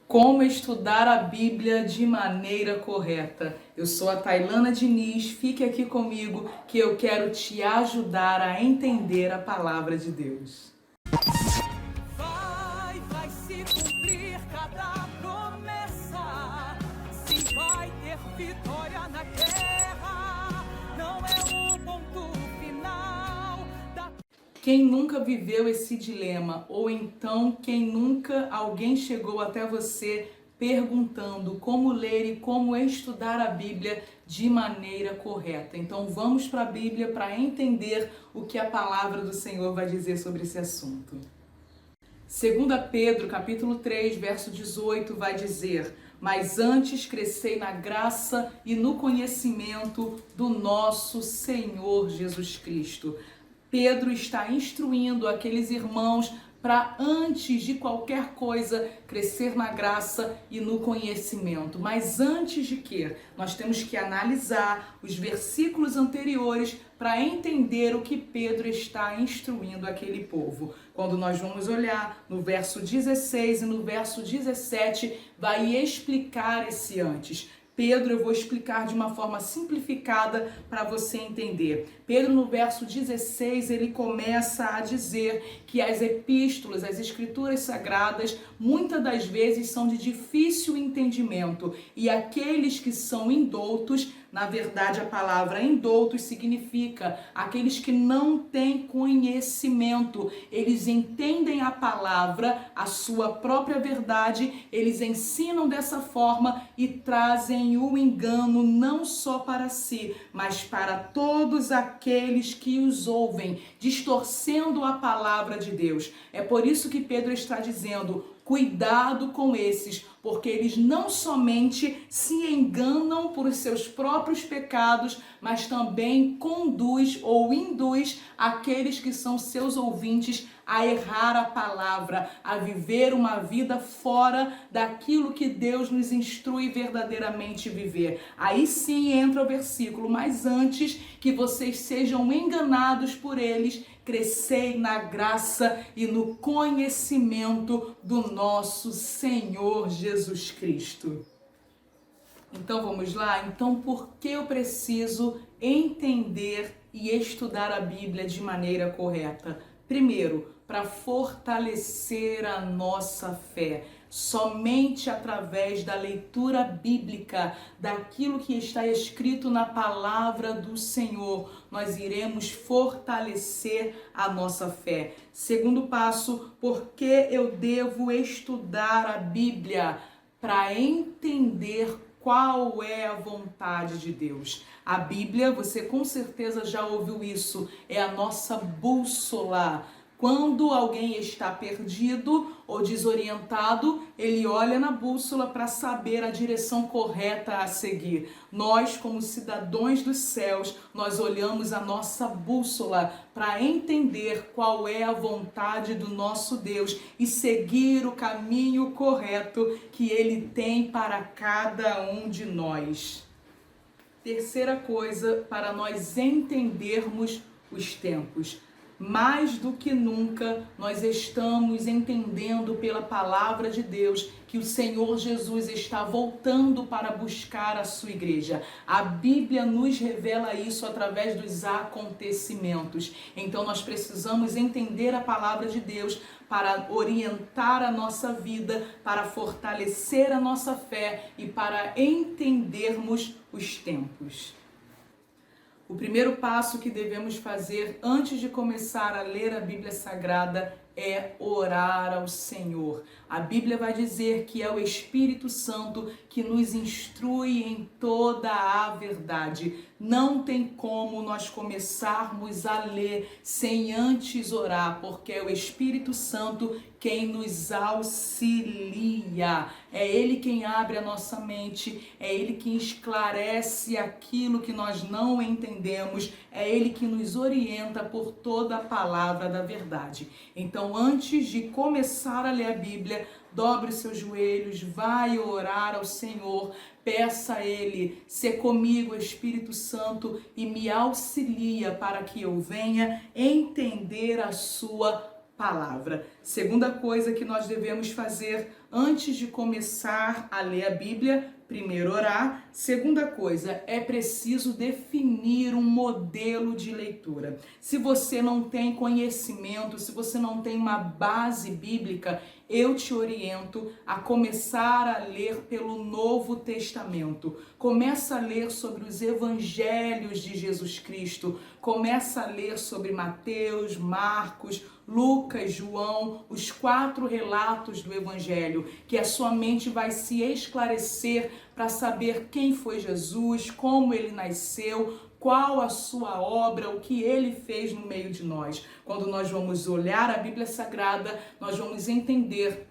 Como estudar a Bíblia de maneira correta. Eu sou a Tailana Diniz, fique aqui comigo que eu quero te ajudar a entender a palavra de Deus. Vai se cumprir cada promessa. Sim, vai ter vitória na guerra. Não é o ponto final da... Quem nunca viveu esse dilema? Ou então quem nunca alguém chegou até você perguntando como ler e como estudar a Bíblia de maneira correta? Então vamos para a Bíblia para entender o que a palavra do Senhor vai dizer sobre esse assunto. 2 Pedro, capítulo 3, verso 18, vai dizer: mas antes crescei na graça e no conhecimento do nosso Senhor Jesus Cristo. Pedro está instruindo aqueles irmãos para, antes de qualquer coisa, crescer na graça e no conhecimento. Mas antes de quê? Nós temos que analisar os versículos anteriores para entender o que Pedro está instruindo aquele povo. Quando nós vamos olhar no verso 16 e no verso 17, vai explicar esse antes. Pedro, eu vou explicar de uma forma simplificada para você entender. Pedro, no verso 16, ele começa a dizer que as epístolas, as escrituras sagradas, muitas das vezes são de difícil entendimento. E aqueles que são indoutos, na verdade a palavra indoutos significa aqueles que não têm conhecimento. Eles entendem a palavra, a sua própria verdade, eles ensinam dessa forma e trazem o engano não só para si, mas para todos aqueles que os ouvem, distorcendo a palavra de Deus. É por isso que Pedro está dizendo: cuidado com esses, porque eles não somente se enganam por seus próprios pecados, mas também conduz ou induz aqueles que são seus ouvintes a errar a palavra, a viver uma vida fora daquilo que Deus nos instrui verdadeiramente viver. Aí sim entra o versículo: mas antes que vocês sejam enganados por eles, crescei na graça e no conhecimento do nosso Senhor Jesus Cristo. Então vamos lá? Então por que eu preciso entender e estudar a Bíblia de maneira correta? Primeiro, para fortalecer a nossa fé. Somente através da leitura bíblica, daquilo que está escrito na palavra do Senhor, nós iremos fortalecer a nossa fé. Segundo passo, por que eu devo estudar a Bíblia? Para entender qual é a vontade de Deus. A Bíblia, você com certeza já ouviu isso, é a nossa bússola. Quando alguém está perdido ou desorientado, ele olha na bússola para saber a direção correta a seguir. Nós, como cidadãos dos céus, nós olhamos a nossa bússola para entender qual é a vontade do nosso Deus e seguir o caminho correto que Ele tem para cada um de nós. Terceira coisa, para nós entendermos os tempos. Mais do que nunca, nós estamos entendendo pela palavra de Deus que o Senhor Jesus está voltando para buscar a sua igreja. A Bíblia nos revela isso através dos acontecimentos. Então nós precisamos entender a palavra de Deus para orientar a nossa vida, para fortalecer a nossa fé e para entendermos os tempos. O primeiro passo que devemos fazer antes de começar a ler a Bíblia Sagrada é orar ao Senhor. A Bíblia vai dizer que é o Espírito Santo que nos instrui em toda a verdade. Não tem como nós começarmos a ler sem antes orar, porque é o Espírito Santo quem nos auxilia. É Ele quem abre a nossa mente, é Ele quem esclarece aquilo que nós não entendemos, é Ele que nos orienta por toda a palavra da verdade. Então, antes de começar a ler a Bíblia, dobre os seus joelhos, vai orar ao Senhor, peça a Ele: se comigo, Espírito Santo, e me auxilia para que eu venha entender a sua palavra. Segunda coisa que nós devemos fazer, Antes de começar a ler a Bíblia, primeiro orar. Segunda coisa, é preciso definir um modelo de leitura. Se você não tem conhecimento, se você não tem uma base bíblica, eu te oriento a começar a ler pelo Novo Testamento. Começa a ler sobre os evangelhos de Jesus Cristo. Começa a ler sobre Mateus, Marcos, Lucas, João, os 4 relatos do Evangelho, que a sua mente vai se esclarecer para saber quem foi Jesus, como ele nasceu, qual a sua obra, o que ele fez no meio de nós. Quando nós vamos olhar a Bíblia Sagrada, nós vamos entender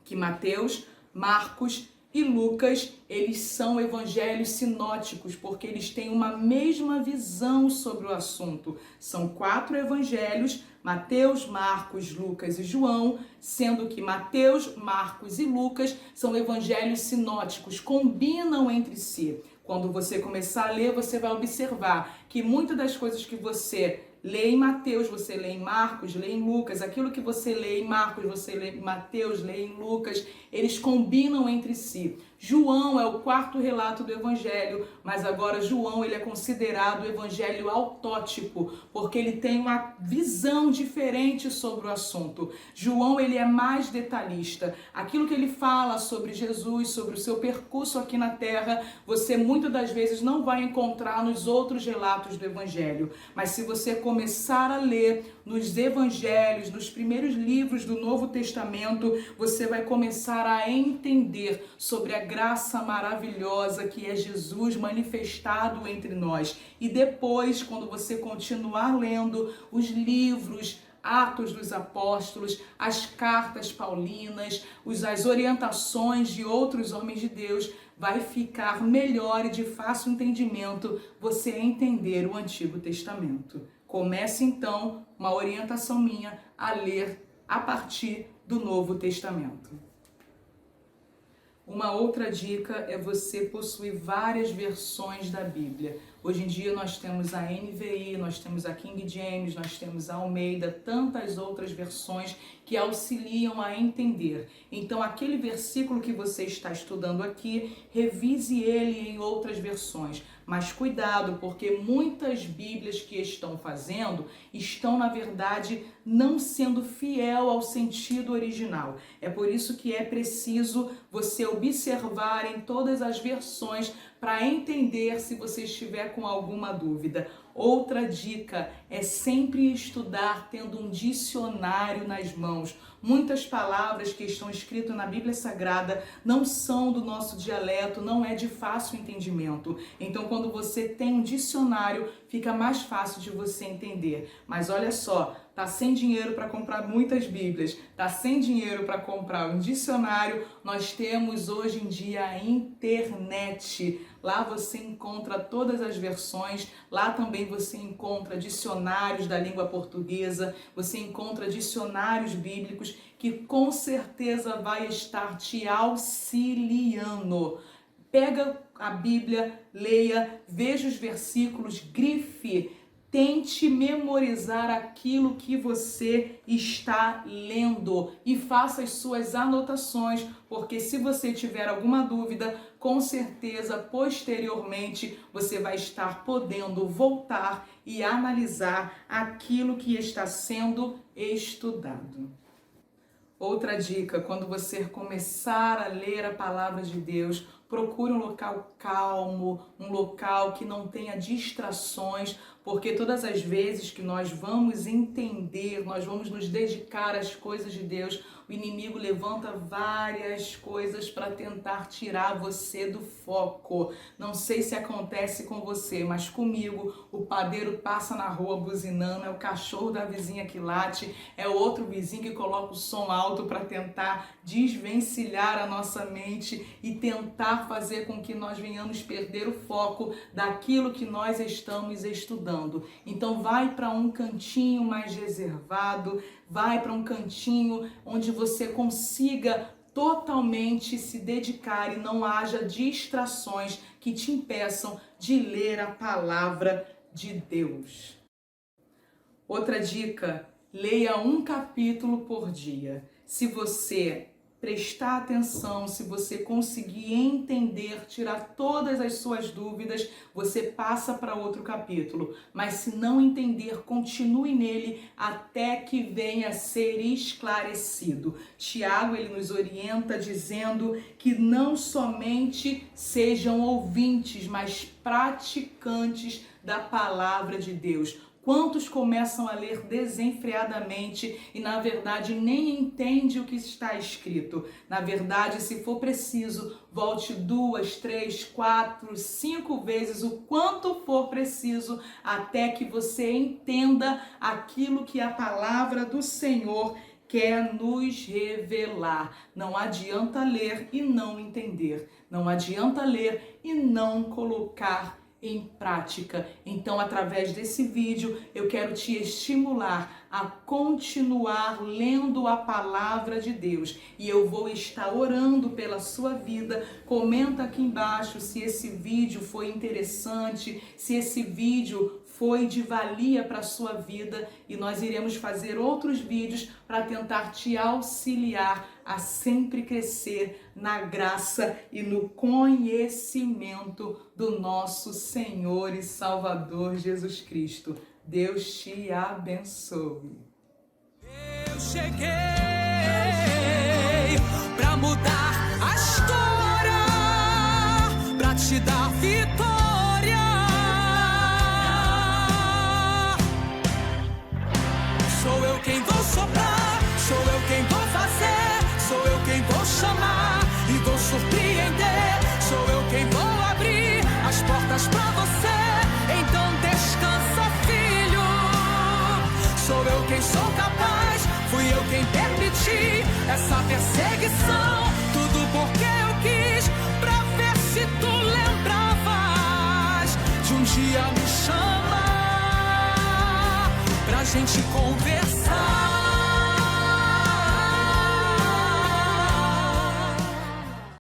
que Mateus, Marcos e Lucas, eles são evangelhos sinóticos, porque eles têm uma mesma visão sobre o assunto. São 4 evangelhos, Mateus, Marcos, Lucas e João, sendo que Mateus, Marcos e Lucas são evangelhos sinóticos, combinam entre si. Quando você começar a ler, você vai observar que muitas das coisas que você lê em Mateus, você lê em Marcos, lê em Lucas, aquilo que você lê em Marcos, você lê em Mateus, lê em Lucas, eles combinam entre si. João é o 4º relato do Evangelho, mas agora João ele é considerado o Evangelho autótipo, porque ele tem uma visão diferente sobre o assunto. João ele é mais detalhista. Aquilo que ele fala sobre Jesus, sobre o seu percurso aqui na Terra, você muitas das vezes não vai encontrar nos outros relatos do Evangelho. Mas se você começar a ler nos Evangelhos, nos primeiros livros do Novo Testamento, você vai começar a entender sobre a graça maravilhosa que é Jesus manifestado entre nós. E depois, quando você continuar lendo os livros, Atos dos Apóstolos, as cartas paulinas, as orientações de outros homens de Deus, vai ficar melhor e de fácil entendimento você entender o Antigo Testamento. Comece então, uma orientação minha, a ler a partir do Novo Testamento. Uma outra dica é você possuir várias versões da Bíblia. Hoje em dia nós temos a NVI, nós temos a King James, nós temos a Almeida, tantas outras versões que auxiliam a entender. Então aquele versículo que você está estudando aqui, revise ele em outras versões. Mas cuidado, porque muitas Bíblias que estão fazendo estão, na verdade, não sendo fiel ao sentido original. É por isso que é preciso você observar em todas as versões para entender se você estiver com alguma dúvida. Outra dica é sempre estudar tendo um dicionário nas mãos. Muitas palavras que estão escritas na Bíblia Sagrada não são do nosso dialeto, não é de fácil entendimento. Então, quando você tem um dicionário, fica mais fácil de você entender. Mas olha só, tá sem dinheiro para comprar muitas Bíblias, tá sem dinheiro para comprar um dicionário, nós temos hoje em dia a internet. Lá você encontra todas as versões, lá também você encontra dicionários da língua portuguesa, você encontra dicionários bíblicos que com certeza vai estar te auxiliando. Pega a Bíblia, leia, veja os versículos, grife, tente memorizar aquilo que você está lendo e faça as suas anotações, porque se você tiver alguma dúvida, com certeza, posteriormente, você vai estar podendo voltar e analisar aquilo que está sendo estudado. Outra dica, quando você começar a ler a palavra de Deus, procure um local calmo, um local que não tenha distrações, porque todas as vezes que nós vamos entender, nós vamos nos dedicar às coisas de Deus, o inimigo levanta várias coisas para tentar tirar você do foco. Não sei se acontece com você, mas comigo o padeiro passa na rua buzinando, é o cachorro da vizinha que late, é outro vizinho que coloca o som alto para tentar desvencilhar a nossa mente e tentar fazer com que nós venhamos perder o foco daquilo que nós estamos estudando. Então vai para um cantinho mais reservado, vai para um cantinho onde você consiga totalmente se dedicar e não haja distrações que te impeçam de ler a palavra de Deus. Outra dica, leia um capítulo por dia. Se você prestar atenção, se você conseguir entender, tirar todas as suas dúvidas, você passa para outro capítulo. Mas se não entender, continue nele até que venha a ser esclarecido. Tiago, ele nos orienta dizendo que não somente sejam ouvintes, mas praticantes da palavra de Deus. Quantos começam a ler desenfreadamente e, na verdade, nem entende o que está escrito? Na verdade, se for preciso, volte 2, 3, 4, 5 vezes, o quanto for preciso, até que você entenda aquilo que a palavra do Senhor quer nos revelar. Não adianta ler e não entender. Não adianta ler e não colocar em prática. Então, através desse vídeo, eu quero te estimular a continuar lendo a palavra de Deus. E eu vou estar orando pela sua vida. Comenta aqui embaixo se esse vídeo foi interessante, se esse vídeo foi de valia para a sua vida, e nós iremos fazer outros vídeos para tentar te auxiliar a sempre crescer na graça e no conhecimento do nosso Senhor e Salvador Jesus Cristo. Deus te abençoe. Eu cheguei para mudar a história, para te dar vitória. Sou eu quem vou soprar, sou eu quem vou fazer, sou eu quem vou chamar e vou surpreender. Sou eu quem vou abrir as portas pra você, então descansa, filho. Sou eu quem sou capaz, fui eu quem permiti essa perseguição. Tudo porque eu quis, pra ver se tu lembravas de um dia me chamar pra gente conversar.